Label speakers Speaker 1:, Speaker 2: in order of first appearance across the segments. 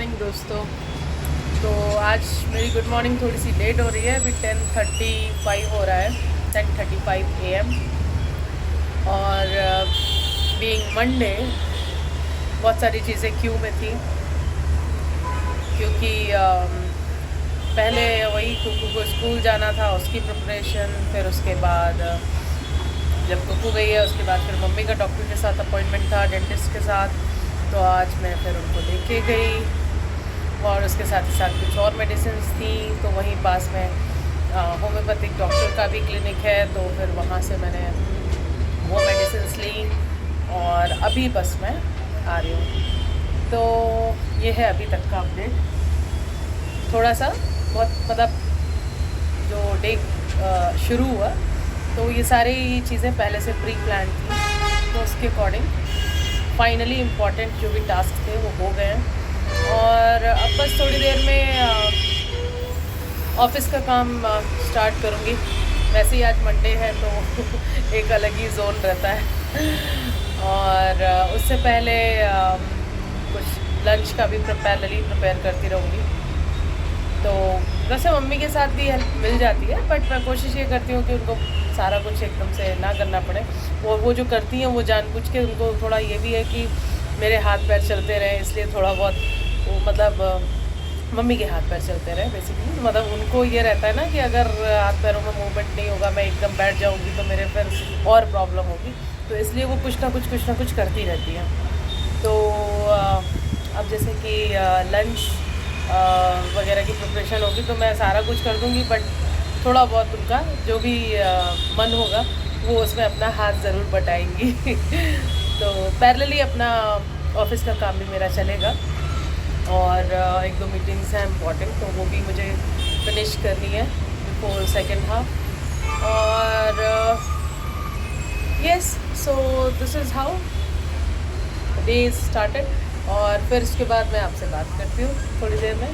Speaker 1: Morning दोस्तों। तो आज मेरी गुड मॉर्निंग थोड़ी सी लेट हो रही है। अभी 10:35 हो रहा है, 10:35 AM। और बीइंग मंडे बहुत सारी चीज़ें क्यू में थी, क्योंकि पहले वही कुकू को स्कूल जाना था, उसकी प्रिपरेशन, फिर उसके बाद जब कुकू गई है उसके बाद फिर मम्मी का डॉक्टर के साथ अपॉइंटमेंट था, डेंटिस्ट के साथ। तो आज मैं फिर उनको लेके गई और उसके साथ ही साथ कुछ और मेडिसिन थी। तो वहीं पास में होम्योपैथिक डॉक्टर का भी क्लिनिक है, तो फिर वहाँ से मैंने वो मेडिसिन ली और अभी बस मैं आ रही हूँ। तो ये है अभी तक का अपडेट। थोड़ा सा बहुत मतलब जो डे शुरू हुआ तो ये सारी चीज़ें पहले से प्री प्लान थी, तो उसके अकॉर्डिंग फाइनली इम्पॉर्टेंट जो भी टास्क थे वो हो गए हैं। और अब बस थोड़ी देर में ऑफिस का काम स्टार्ट करूँगी। वैसे ही आज मंडे है तो एक अलग ही जोन रहता है। और उससे पहले कुछ लंच का भी प्रिपेयर करती रहूँगी। तो वैसे मम्मी के साथ भी हेल्प मिल जाती है, बट मैं कोशिश ये करती हूँ कि उनको सारा कुछ एकदम से ना करना पड़े। वो जो करती हैं वो जानबूझ के, उनको थोड़ा ये भी है कि मेरे हाथ पैर चलते रहें, इसलिए थोड़ा बहुत वो मतलब मम्मी के हाथ पैर चलते रहें बेसिकली। मतलब उनको ये रहता है ना कि अगर हाथ पैरों में मूवमेंट नहीं होगा, मैं एकदम बैठ जाऊँगी तो मेरे फिर और प्रॉब्लम होगी। तो इसलिए वो कुछ ना कुछ करती रहती हैं। तो अब जैसे कि लंच वगैरह की प्रिपरेशन होगी तो मैं सारा कुछ कर दूँगी, बट थोड़ा बहुत उनका जो भी मन होगा वो उसमें अपना हाथ ज़रूर बटाएंगी। तो पैरेलली अपना ऑफिस का काम भी मेरा चलेगा और एक दो मीटिंग्स हैं इम्पॉर्टेंट, तो वो भी मुझे फिनिश करनी है बिफोर सेकेंड हाफ। और yes, so this is how day is started. और फिर उसके बाद मैं आपसे बात करती हूँ थोड़ी देर में।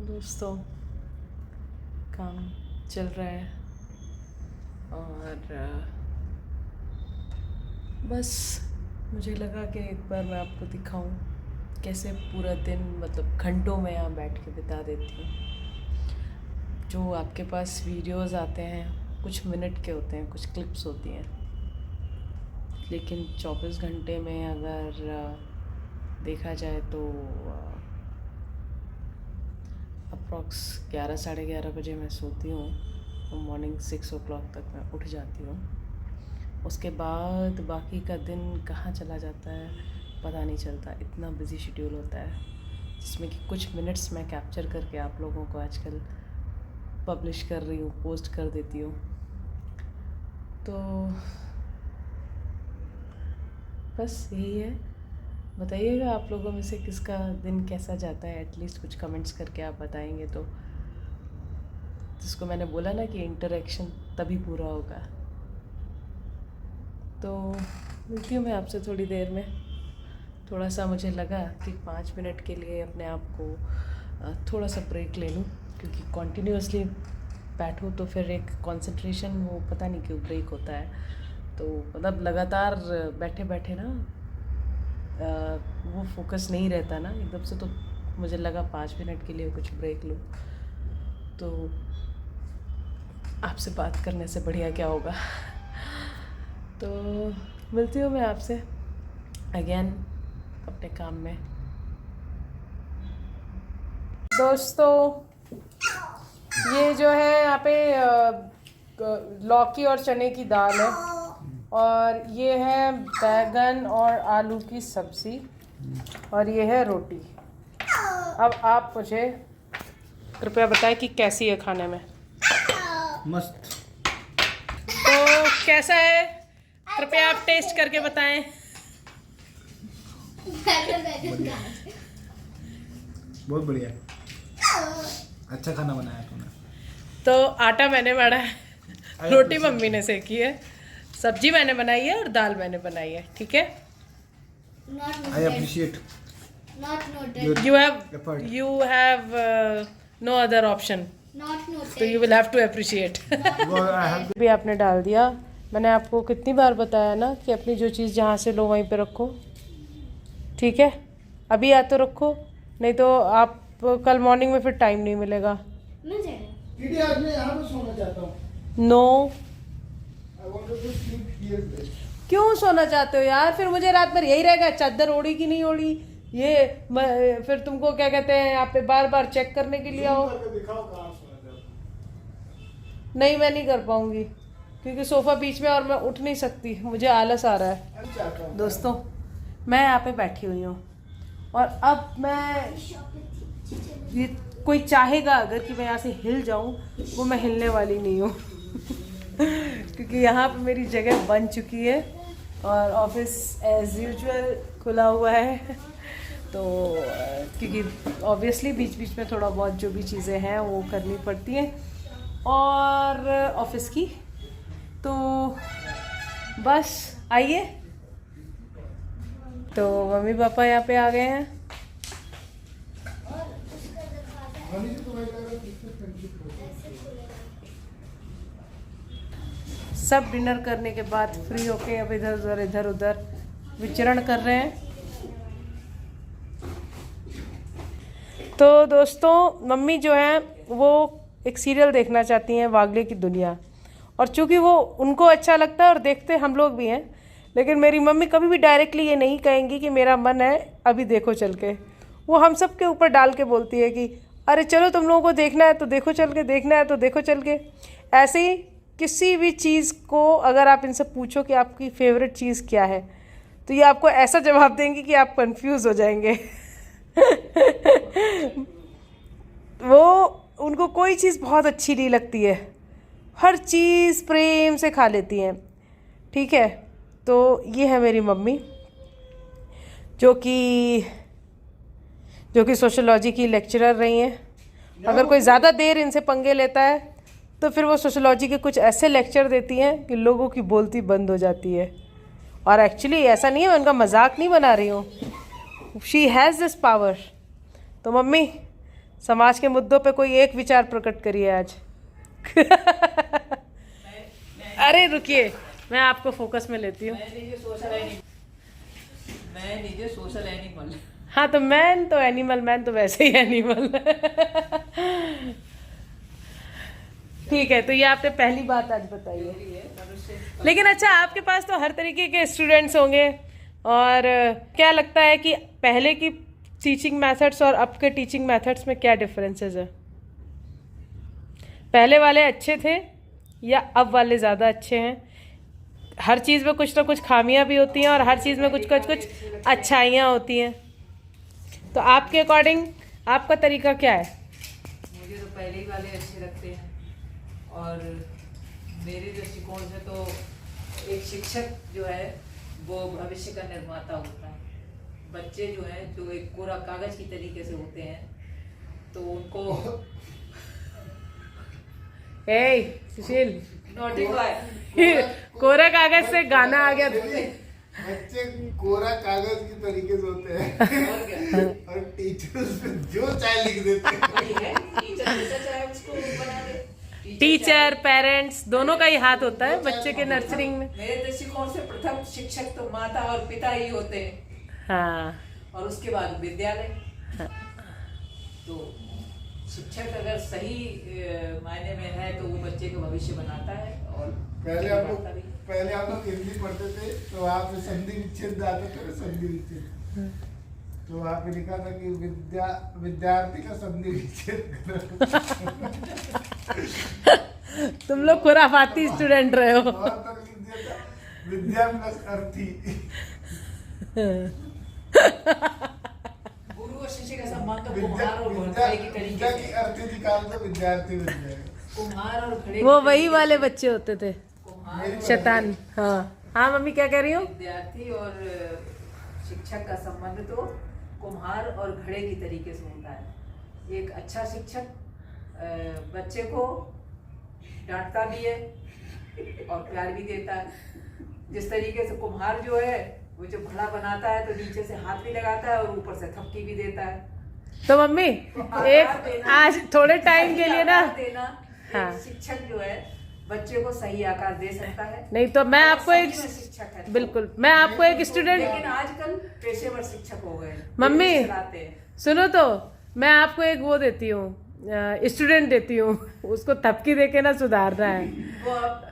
Speaker 1: दोस्तों, काम चल रहा है और बस मुझे लगा कि एक बार मैं आपको दिखाऊं कैसे पूरा दिन मतलब घंटों में यहाँ बैठ के बिता देती हूँ। जो आपके पास वीडियोस आते हैं कुछ मिनट के होते हैं, कुछ क्लिप्स होती हैं, लेकिन 24 घंटे में अगर देखा जाए तो अप्रॉक्स 11 साढ़े 11 बजे मैं सोती हूँ और मॉर्निंग 6 o'clock तक मैं उठ जाती हूँ। उसके बाद बाकी का दिन कहाँ चला जाता है पता नहीं चलता, इतना बिजी शेड्यूल होता है, जिसमें कि कुछ मिनट्स मैं कैप्चर करके आप लोगों को आजकल पब्लिश कर रही हूँ, पोस्ट कर देती हूँ। तो बस यही है। बताइएगा आप लोगों में से किसका दिन कैसा जाता है, एटलीस्ट कुछ कमेंट्स करके आप बताएंगे तो जिसको मैंने बोला ना कि इंटरेक्शन तभी पूरा होगा। तो मिलती हूँ मैं आपसे थोड़ी देर में। थोड़ा सा मुझे लगा कि 5 मिनट के लिए अपने आप को थोड़ा सा ब्रेक ले लूँ, क्योंकि कॉन्टीन्यूसली बैठो तो फिर एक कंसंट्रेशन वो पता नहीं क्यों ब्रेक होता है। तो मतलब लगातार बैठे बैठे ना वो फोकस नहीं रहता ना एकदम से। तो मुझे लगा 5 मिनट के लिए कुछ ब्रेक लूँ, तो आपसे बात करने से बढ़िया क्या होगा। तो मिलती हूँ मैं आपसे अगेन अपने काम में। दोस्तों, ये जो है यहाँ पे लौकी और चने की दाल है, और ये है बैगन और आलू की सब्ज़ी, और ये है रोटी। अब आप मुझे कृपया बताएं कि कैसी है खाने में।
Speaker 2: मस्त।
Speaker 1: तो कैसा है, कृपया आप टेस्ट करके बताएं।
Speaker 2: बहुत बढ़िया, अच्छा खाना बनाया तूने।
Speaker 1: तो आटा मैंने मढ़ा है, रोटी मम्मी ने सेकी है, सब्जी मैंने बनाई है और दाल मैंने बनाई है, ठीक है।
Speaker 2: I appreciate
Speaker 1: you have no other option, so you will have to appreciate. भी आपने डाल दिया। मैंने आपको कितनी बार बताया ना कि अपनी जो चीज़ जहाँ से लो वहीं पे रखो, ठीक है। अभी या तो रखो नहीं तो आप कल मॉर्निंग में फिर टाइम नहीं मिलेगा।
Speaker 2: दीदी आज मैं यहाँ पे सोना चाहता हूँ।
Speaker 1: No,
Speaker 2: I wanted to sleep here bed.
Speaker 1: क्यों सोना चाहते हो यार? फिर मुझे रात भर यही रहेगा, चादर ओढ़ी कि नहीं ओढ़ी, ये फिर तुमको क्या कहते हैं यहाँ पे बार बार चेक करने के लिए आओ।
Speaker 2: Zoom करके दिखाओ कहाँ सोना चाहता हूँ।
Speaker 1: नहीं, मैं नहीं कर पाऊंगी क्योंकि सोफा बीच में और मैं उठ नहीं सकती, मुझे आलस आ रहा है।
Speaker 2: मैं चाहता हूँ।
Speaker 1: दोस्तों, मैं यहाँ पे बैठी हुई हूँ और अब मैं ये कोई चाहेगा अगर कि मैं यहाँ से हिल जाऊँ, वो मैं हिलने वाली नहीं हूँ क्योंकि यहाँ पे मेरी जगह बन चुकी है और ऑफिस एज यूजुअल खुला हुआ है। तो क्योंकि ऑब्वियसली बीच बीच में थोड़ा बहुत जो भी चीज़ें हैं वो करनी पड़ती हैं और ऑफिस की। तो बस आइए। तो मम्मी पापा यहाँ पे आ गए हैं। सब डिनर करने के बाद फ्री होके अब इधर उधर विचरण कर रहे हैं। तो दोस्तों, मम्मी जो है वो एक सीरियल देखना चाहती हैं, वागले की दुनिया, और चूंकि वो उनको अच्छा लगता है और देखते हम लोग भी हैं, लेकिन मेरी मम्मी कभी भी डायरेक्टली ये नहीं कहेंगी कि मेरा मन है अभी देखो चल के। वो हम सब के ऊपर डाल के बोलती है कि अरे चलो तुम लोगों को देखना है तो देखो चल के, देखना है तो देखो चल के। ऐसे ही किसी भी चीज़ को अगर आप इनसे पूछो कि आपकी फेवरेट चीज़ क्या है, तो ये आपको ऐसा जवाब देंगे कि आप कंफ्यूज हो जाएंगे वो उनको कोई चीज़ बहुत अच्छी नहीं लगती है, हर चीज़ प्रेम से खा लेती हैं। ठीक है, तो ये है मेरी मम्मी जो कि सोशियोलॉजी की लेक्चरर रही हैं। अगर कोई ज़्यादा देर इनसे पंगे लेता है तो फिर वो सोशियोलॉजी के कुछ ऐसे लेक्चर देती हैं कि लोगों की बोलती बंद हो जाती है। और एक्चुअली ऐसा नहीं है, मैं उनका मजाक नहीं बना रही हूँ, शी हैज़ दिस पावर। तो मम्मी, समाज के मुद्दों पे कोई एक विचार प्रकट करिए आज अरे रुकिए, मैं आपको फोकस में लेती हूँ।
Speaker 3: मैं सोशल एनिमल।
Speaker 1: हाँ, तो मैन तो एनिमल, मैन तो वैसे ही एनिमल ठीक है, तो ये आपने पहली बात आज बताई है। लेकिन अच्छा, आपके पास तो हर तरीके के स्टूडेंट्स होंगे, और क्या लगता है कि पहले की टीचिंग मेथड्स और अब के टीचिंग मेथड्स में क्या डिफरेंसेस है? पहले वाले अच्छे थे या अब वाले ज़्यादा अच्छे हैं? हर चीज़ में कुछ ना कुछ खामियां भी होती हैं और हर चीज़ में कुछ अच्छाइयाँ होती हैं। तो आपके अकॉर्डिंग आपका तरीका क्या है?
Speaker 3: मुझे तो पहले ही वाले अच्छे लगते हैं, और मेरे दृष्टिकोण से तो एक शिक्षक जो है वो भविष्य का निर्माता होता है। बच्चे जो हैं जो एक कोरा कागज की तरीके से होते हैं, तो उनको
Speaker 1: सुशील,
Speaker 3: नोटिफाई
Speaker 1: कोरा कागज से गाना आ गया।
Speaker 2: बच्चे कोरा कागज की तरीके से होते हैं और टीचर उसमें जो चाहे लिख देते हैं।
Speaker 1: टीचर, पेरेंट्स दोनों का ही हाथ होता है बच्चे के नर्सरिंग में।
Speaker 3: मेरे दृष्टिकोण से प्रथम शिक्षक तो माता और पिता ही होते हैं।
Speaker 1: हाँ,
Speaker 3: और उसके बाद विद्यालय।
Speaker 1: हाँ।
Speaker 3: तो शिक्षक अगर सही मायने में है तो वो बच्चे का भविष्य बनाता है। और
Speaker 2: पहले आप लोग हिंदी पढ़ते थे तो वहाँ पे संधि विच्छेद आते थे, संधि विच्छेद, तो वहाँ पे लिखा था कि विद्यार्थी का संधि विच्छेद
Speaker 1: तुम लोग खुराफाती स्टूडेंट रहे हो।
Speaker 2: और तक लिख दिया था विद्या प्लस अर्थी।
Speaker 3: गुरु और शिष्य का संबंध तो कुम्हार और घड़े की तरीके से।
Speaker 2: अर्थी निकाल दो, विद्यार्थी बन जाएगा।
Speaker 3: कुम्हार और घड़े
Speaker 1: वो वही वाले बच्चे होते थे,
Speaker 3: कुम्हार
Speaker 1: शैतान। हाँ हाँ मम्मी, क्या कह रही हो?
Speaker 3: विद्यार्थी और शिक्षक का संबंध तो कुम्हार और घड़े की तरीके से होता है। एक अच्छा शिक्षक बच्चे को डांटता भी है और प्यार भी देता है। जिस तरीके से कुम्हार जो है वो जब घड़ा बनाता है तो नीचे से हाथ भी लगाता है और ऊपर से थपकी भी देता है।
Speaker 1: तो मम्मी, एक आज थोड़े टाइम के लिए ना
Speaker 3: देना,
Speaker 1: हाँ,
Speaker 3: शिक्षक जो है बच्चे को सही आकार दे सकता है।
Speaker 1: नहीं तो मैं आपको एक
Speaker 3: शिक्षक है,
Speaker 1: बिल्कुल, मैं आपको एक स्टूडेंट,
Speaker 3: लेकिन आजकल पेशेवर शिक्षक हो गए,
Speaker 1: मम्मी सुनो तो मैं आपको एक वो देती हूँ, स्टूडेंट देती हूँ, उसको थपकी देके ना सुधारना है।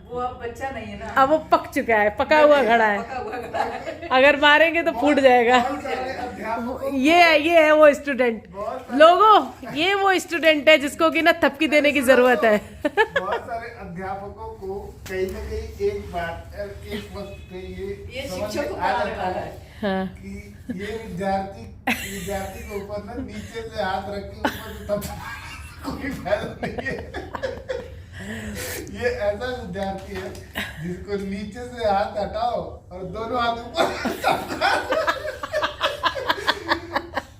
Speaker 3: वो अब बच्चा नहीं है ना,
Speaker 1: अब वो पक चुका है, पका हुआ घड़ा है,
Speaker 3: पका हुआ घड़ा है।
Speaker 1: अगर मारेंगे तो फूट जाएगा।
Speaker 2: बहुत सारे अध्यापकों
Speaker 1: ये है वो स्टूडेंट लोगों, ये वो स्टूडेंट है जिसको कि ना थपकी देने की जरूरत है।
Speaker 2: बहुत सारे अध्यापकों को कहीं ना कहीं एक वक्त पे
Speaker 3: ये
Speaker 2: समझ
Speaker 3: शिक्षक को
Speaker 2: में आ
Speaker 3: पढ़ाने
Speaker 2: जाता
Speaker 3: वाला
Speaker 2: है
Speaker 3: है।
Speaker 1: हाँ।
Speaker 2: कि ये विद्यार्थी के ऊपर ना नीचे से हाथ रख के ऊपर से तब कोई फायदा नहीं है। ये ऐसा विद्यार्थी है जिसको नीचे से हाथ हटाओ और दोनों हाथ ऊपर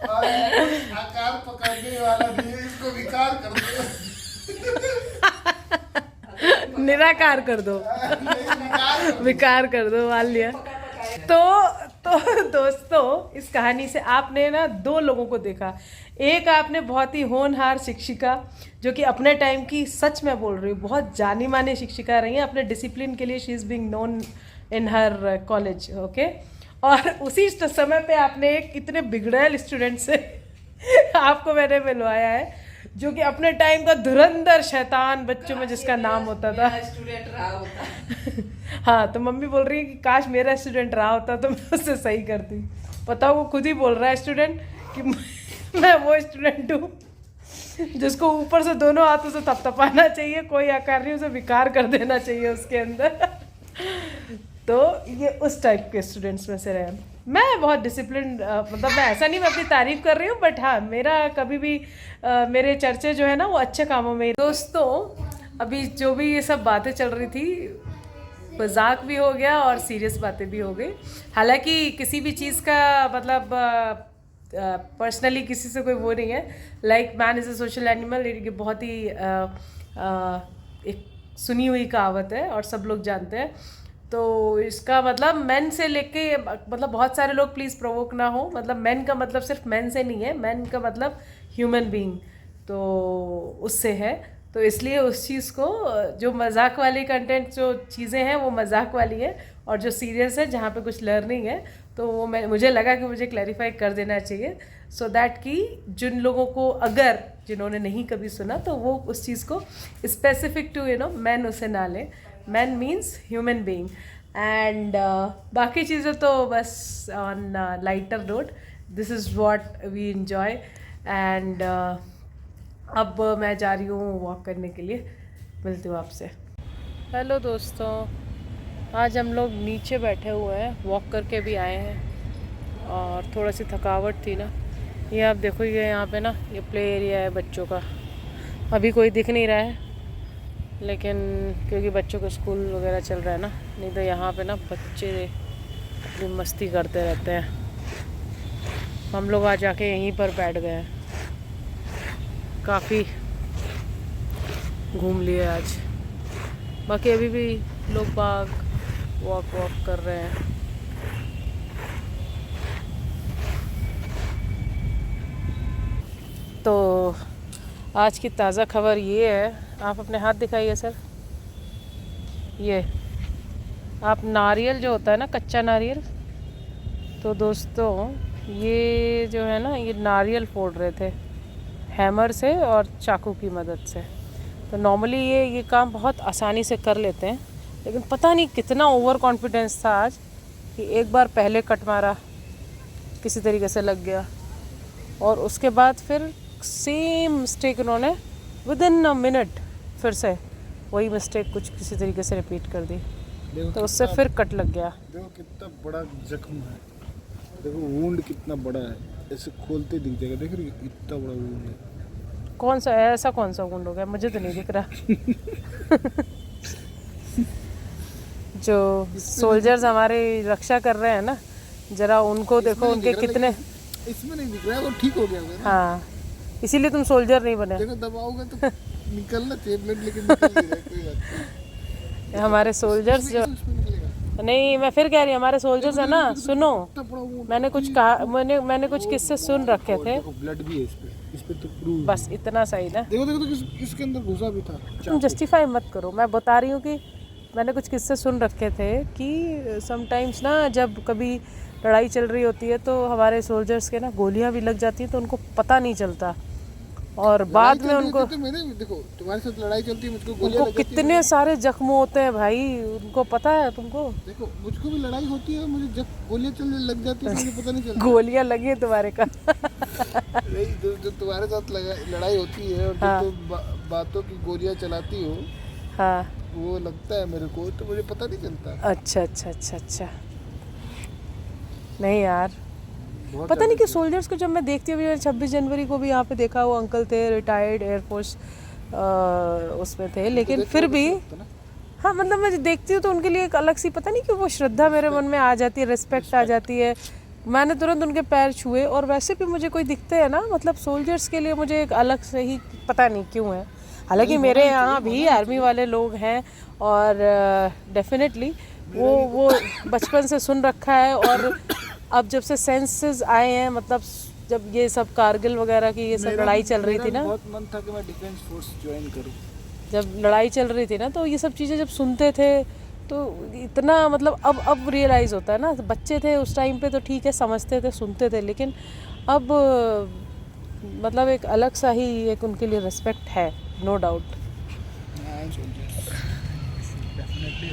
Speaker 2: और आकार पकड़ने वाला नहीं है, इसको विकार कर दो।
Speaker 1: निराकार कर दो, विकार कर दो, मान लिया। तो दोस्तों, इस कहानी से आपने ना दो लोगों को देखा। एक आपने बहुत ही होनहार शिक्षिका, जो कि अपने टाइम की, सच में बोल रही हूँ, बहुत जानी मानी शिक्षिका रही है अपने डिसिप्लिन के लिए। She is being known in her college, okay. और उसी समय पे आपने एक इतने बिगड़ैल स्टूडेंट से आपको मैंने मिलवाया है, जो कि अपने टाइम का धुरंधर शैतान बच्चों में जिसका नाम होता था।
Speaker 3: स्टूडेंट रहा होता।
Speaker 1: हाँ, तो मम्मी बोल रही है कि काश मेरा स्टूडेंट रहा होता तो मैं उससे सही करती। पता, वो खुद ही बोल रहा है स्टूडेंट कि मैं वो स्टूडेंट हूँ जिसको ऊपर से दोनों हाथों से थपथपाना चाहिए, कोई आकार नहीं, उसे विकार कर देना चाहिए उसके अंदर। तो ये उस टाइप के स्टूडेंट्स में से रहे। मैं बहुत डिसिप्लिन, मतलब मैं ऐसा नहीं, मैं अपनी तारीफ कर रही हूँ, बट हाँ, मेरा कभी भी मेरे चर्चे जो है ना वो अच्छे कामों में। दोस्तों, अभी जो भी ये सब बातें चल रही थी, मजाक भी हो गया और सीरियस बातें भी हो गई। हालांकि किसी भी चीज़ का मतलब पर्सनली किसी से कोई वो नहीं है। Like man is a social animal, ये बहुत ही एक सुनी हुई कहावत है और सब लोग जानते हैं। तो इसका मतलब मैन से लेके, मतलब बहुत सारे लोग प्लीज़ प्रोवोक ना हो, मतलब मैन का मतलब सिर्फ मैन से नहीं है, मैन का मतलब ह्यूमन बीइंग, तो उससे है। तो इसलिए उस चीज़ को, जो मजाक वाली कंटेंट जो चीज़ें हैं वो मजाक वाली है, और जो सीरियस है जहाँ पे कुछ लर्निंग है, तो वो मुझे लगा कि मुझे क्लैरिफाई कर देना चाहिए, सो दैट कि जिन लोगों को, अगर जिन्होंने नहीं कभी सुना, तो वो उस चीज़ को स्पेसिफिक टू मैन उसे ना लें। Man means human being. And बाकी चीज़ें तो बस on lighter note, this is what we enjoy. And अब मैं जा रही हूँ वॉक करने के लिए, मिलती हूँ आपसे। हेलो दोस्तों, आज हम लोग नीचे बैठे हुए हैं, वॉक करके भी आए हैं और थोड़ा सी थकावट थी ना। ये आप देखो, ये यहाँ पे ना ये प्ले एरिया है बच्चों का। अभी कोई दिख नहीं रहा है, लेकिन क्योंकि बच्चों को स्कूल वगैरह चल रहा है ना, नहीं तो यहाँ पे ना बच्चे अपनी मस्ती करते रहते हैं। हम लोग आज आके यहीं पर बैठ गए हैं, काफ़ी घूम लिए आज। बाकी अभी भी लोग बाग वॉक कर रहे हैं। तो आज की ताज़ा खबर ये है, आप अपने हाथ दिखाइए सर। ये आप नारियल जो होता है ना, कच्चा नारियल, तो दोस्तों ये जो है ना, ये नारियल फोड़ रहे थे हैमर से और चाकू की मदद से। तो नॉर्मली ये काम बहुत आसानी से कर लेते हैं, लेकिन पता नहीं कितना ओवर कॉन्फिडेंस था आज कि एक बार पहले कट मारा, किसी तरीके से लग गया, और उसके बाद फिर सेम मिस्टेक उन्होंने विद इन अ मिनट फिर से वही मिस्टेक कुछ किसी तरीके से रिपीट कर दी, तो उससे फिर कट लग गया।
Speaker 2: देखो कितना बड़ा जख्म है, देखो वुंड कितना बड़ा है, ऐसे खोलते दिख जाएगा, देख रही हो इतना बड़ा वुंड है।
Speaker 1: कौन सा ऐसा, कौन सा वुंड हो गया, मुझे तो नहीं दिख रहा। जो सोल्जर्स हमारे रक्षा कर रहे हैं ना, जरा उनको देखो, उनके कितने,
Speaker 2: इसमें नहीं दिख रहा है, वो ठीक हो गया।
Speaker 1: हाँ, इसीलिए तुम सोल्जर नहीं बने।
Speaker 2: देखो दबाओगे तो निकलना चाहिए ब्लड, लेकिन निकल नहीं रहा है, कोई बात नहीं।
Speaker 1: हमारे सोल्जर्स जो, नहीं मैं फिर कह रही हूँ, हमारे सोल्जर्स है ना, सुनो, मैंने कुछ कहा, मैंने कुछ किस्से सुन रखे थे।
Speaker 2: ब्लड भी है इस पे तो प्रूव,
Speaker 1: बस इतना सही ना।
Speaker 2: देखो तो इसके अंदर घुसा भी था।
Speaker 1: तुम जस्टिफाई मत करो, मैं बता रही हूँ कि मैंने कुछ किस्से सुन रखे थे कि समटाइम्स ना जब कभी लड़ाई चल रही होती है तो हमारे सोल्जर्स के ना गोलियां भी लग जाती हैं तो उनको पता नहीं चलता और बाद में उनको
Speaker 2: तो मैंने देखो तुम्हारे साथ लड़ाई चलती है, मुझको
Speaker 1: उनको
Speaker 2: गोलियां लग जाती
Speaker 1: कितने सारे जख्म होते हैं भाई, उनको पता है तुमको?
Speaker 2: है। देखो मुझको भी लड़ाई होती है, मुझे जब गोलियां चलने लग जाती है मुझे पता नहीं चलता।
Speaker 1: गोलियां लगी है तुम्हारे का
Speaker 2: नहीं, जो तुम्हारे साथ लड़ाई होती है और
Speaker 1: हाँ।
Speaker 2: जो तुम बातों की गोलियां चलाती हो
Speaker 1: हाँ,
Speaker 2: वो लगता है मेरे को, तो मुझे पता नहीं चलता।
Speaker 1: अच्छा अच्छा अच्छा अच्छा। नहीं यार,
Speaker 2: बहुत
Speaker 1: पता नहीं
Speaker 2: ज्यादा
Speaker 1: कि सोल्जर्स को जब मैं देखती हूँ, 26 जनवरी को भी यहाँ पे देखा, वो अंकल थे रिटायर्ड एयरफोर्स उसमें थे, लेकिन
Speaker 2: देखने
Speaker 1: फिर
Speaker 2: में
Speaker 1: भी
Speaker 2: अच्छा लगता ना।
Speaker 1: हाँ मतलब मैं देखती हूँ तो उनके लिए एक अलग सी, पता नहीं क्यों वो श्रद्धा मेरे मन में आ जाती है, रिस्पेक्ट आ जाती है। मैंने तुरंत उनके पैर छुए और वैसे भी मुझे कोई दिखते हैं ना, मतलब सोल्जर्स के लिए मुझे एक अलग से ही, पता नहीं क्यों है। हालांकि मेरे यहाँ भी आर्मी वाले लोग हैं और डेफिनेटली वो बचपन से सुन रखा है और अब जब से सेंसेस आए हैं, मतलब जब ये सब कारगिल वगैरह की ये सब लड़ाई चल रही थी ना,
Speaker 2: बहुत मन था कि मैं डिफेंस फोर्स ज्वाइन करूं।
Speaker 1: जब लड़ाई चल रही थी ना तो ये सब चीज़ें जब सुनते थे तो इतना मतलब अब रियलाइज़ होता है ना, बच्चे थे उस टाइम पे तो ठीक है, समझते थे सुनते थे, लेकिन अब मतलब एक अलग सा ही एक उनके लिए रिस्पेक्ट है, नो डाउट।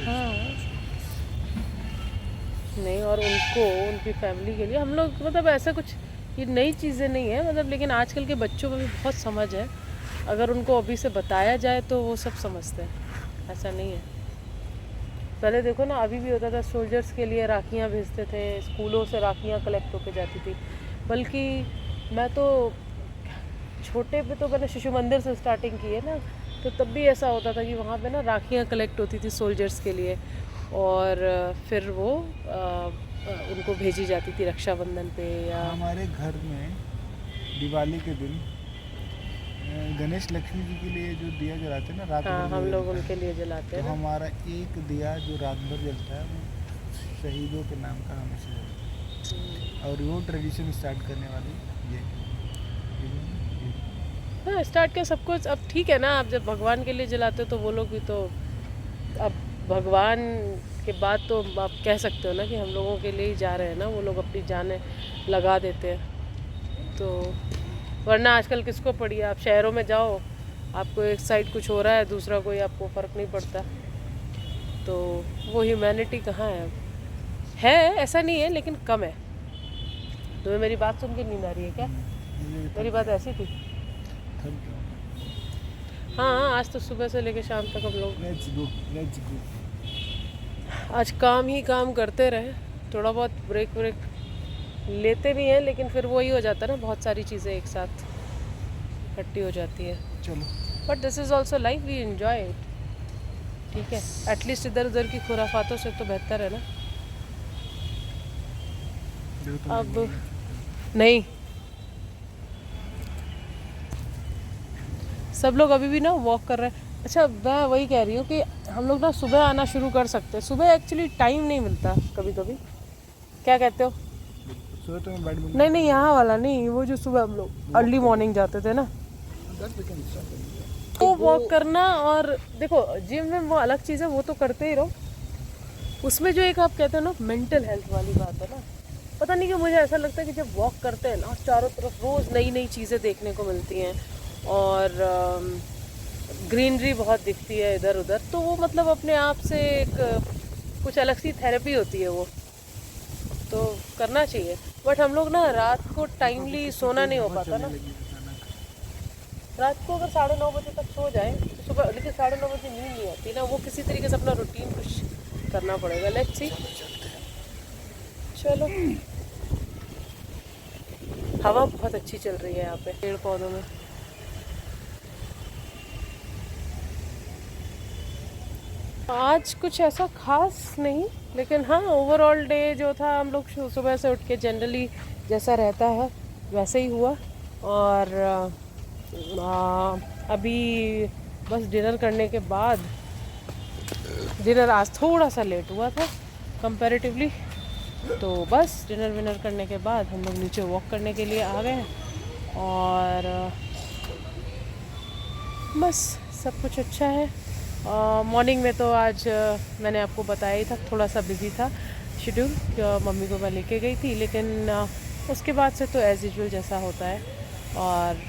Speaker 1: हाँ नहीं, और उनको उनकी फैमिली के लिए हम लोग मतलब ऐसा कुछ ये नई चीज़ें नहीं है मतलब, लेकिन आजकल के बच्चों में भी बहुत समझ है, अगर उनको अभी से बताया जाए तो वो सब समझते हैं, ऐसा नहीं है। पहले देखो ना, अभी भी होता था सोल्जर्स के लिए राखियाँ भेजते थे, स्कूलों से राखियाँ कलेक्ट होके जाती थी, बल्कि मैं तो छोटे पे तो मैंने शिशु मंदिर से स्टार्टिंग की है ना, तो तब भी ऐसा होता था कि वहाँ पे ना राखियाँ कलेक्ट होती थी सोल्जर्स के लिए और फिर वो उनको भेजी जाती थी रक्षाबंधन पे या
Speaker 2: हमारे घर में दिवाली के दिन गणेश लक्ष्मी जी के लिए जो दिया जलाते हैं ना रात
Speaker 1: हाँ
Speaker 2: भर
Speaker 1: हम
Speaker 2: जो
Speaker 1: लोग
Speaker 2: जलता है,
Speaker 1: उनके लिए जलाते
Speaker 2: तो
Speaker 1: हैं ना।
Speaker 2: हमारा एक दिया जो रात भर जलता है वो शहीदों के नाम का हमेशा जलता है, और वो ट्रेडिशन स्टार्ट करने वाली ये
Speaker 1: हाँ स्टार्ट किया सब कुछ। अब ठीक है ना, आप जब भगवान के लिए जलाते हो तो वो लोग भी तो, अब भगवान के बाद तो आप कह सकते हो ना कि हम लोगों के लिए ही जा रहे हैं ना, वो लोग अपनी जानें लगा देते हैं। तो वरना आजकल किसको पड़ी है, आप शहरों में जाओ, आपको एक साइड कुछ हो रहा है, दूसरा कोई आपको फ़र्क नहीं पड़ता, तो वो ह्यूमैनिटी कहाँ है अब? है, ऐसा नहीं है, लेकिन कम है। तुम्हें मेरी बात सुन के नींद आ रही है क्या? मेरी बात ऐसी थी। हाँ आज तो सुबह से लेकर शाम तक हम लोग
Speaker 2: लेट्स गो
Speaker 1: आज काम ही काम करते रहे, थोड़ा बहुत ब्रेक लेते भी हैं, लेकिन फिर वही हो जाता है ना, बहुत सारी चीज़ें एक साथ इकट्ठी हो जाती है।
Speaker 2: चलो,
Speaker 1: but this is also life, we enjoy it, ठीक है। एटलीस्ट इधर उधर की खुराफातों से तो बेहतर है ना। अब नहीं, सब लोग अभी भी ना वॉक कर रहे हैं। अच्छा मैं वही कह रही हूँ कि हम लोग ना सुबह आना शुरू कर सकते हैं, सुबह एक्चुअली टाइम नहीं मिलता कभी कभी, क्या कहते हो?
Speaker 2: सुबह तो मैं बैडमिंटन
Speaker 1: नहीं यहाँ वाला नहीं, वो जो सुबह हम लोग अर्ली मॉर्निंग जाते थे ना, वो वॉक करना। और देखो जिम में वो अलग चीज़ है, वो तो करते ही रहो, उसमें जो एक आप कहते हो ना मेंटल हेल्थ वाली बात है ना, पता नहीं क्यों मुझे ऐसा लगता है कि जब वॉक करते हैं ना, चारों तरफ रोज़ नई नई चीज़ें देखने को मिलती हैं और ग्रीनरी बहुत दिखती है इधर उधर, तो वो मतलब अपने आप से एक कुछ अलग सी थेरेपी होती है वो, तो करना चाहिए। बट हम लोग ना रात को टाइमली सोना नहीं हो पाता ना, रात को अगर 9:30 बजे तक सो जाए तो सुबह, लेकिन 9:30 बजे नींद नहीं आती ना, वो किसी तरीके से अपना रूटीन कुछ करना पड़ेगा। लेट्स सी, चलो। हवा बहुत अच्छी चल रही है यहाँ पे पेड़ पौधों में। आज कुछ ऐसा खास नहीं, लेकिन हाँ ओवरऑल डे जो था, हम लोग सुबह से उठ के जनरली जैसा रहता है वैसे ही हुआ, और अभी बस डिनर करने के बाद, डिनर आज थोड़ा सा लेट हुआ था कंपैरेटिवली, तो बस डिनर विनर करने के बाद हम लोग नीचे वॉक करने के लिए आ गए, और बस सब कुछ अच्छा है। मॉर्निंग में तो आज मैंने आपको बताया ही था, थोड़ा सा बिज़ी था शेड्यूल, मम्मी को मैं लेके गई थी, लेकिन उसके बाद से तो एज़ यूजुअल जैसा होता है। और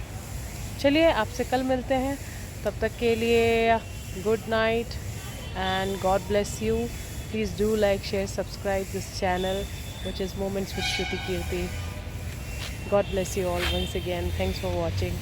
Speaker 1: चलिए आपसे कल मिलते हैं, तब तक के लिए good night and God bless you. Please do like, share, subscribe this channel, which is Moments with Shruti Kirti. God bless you all once again. Thanks for watching.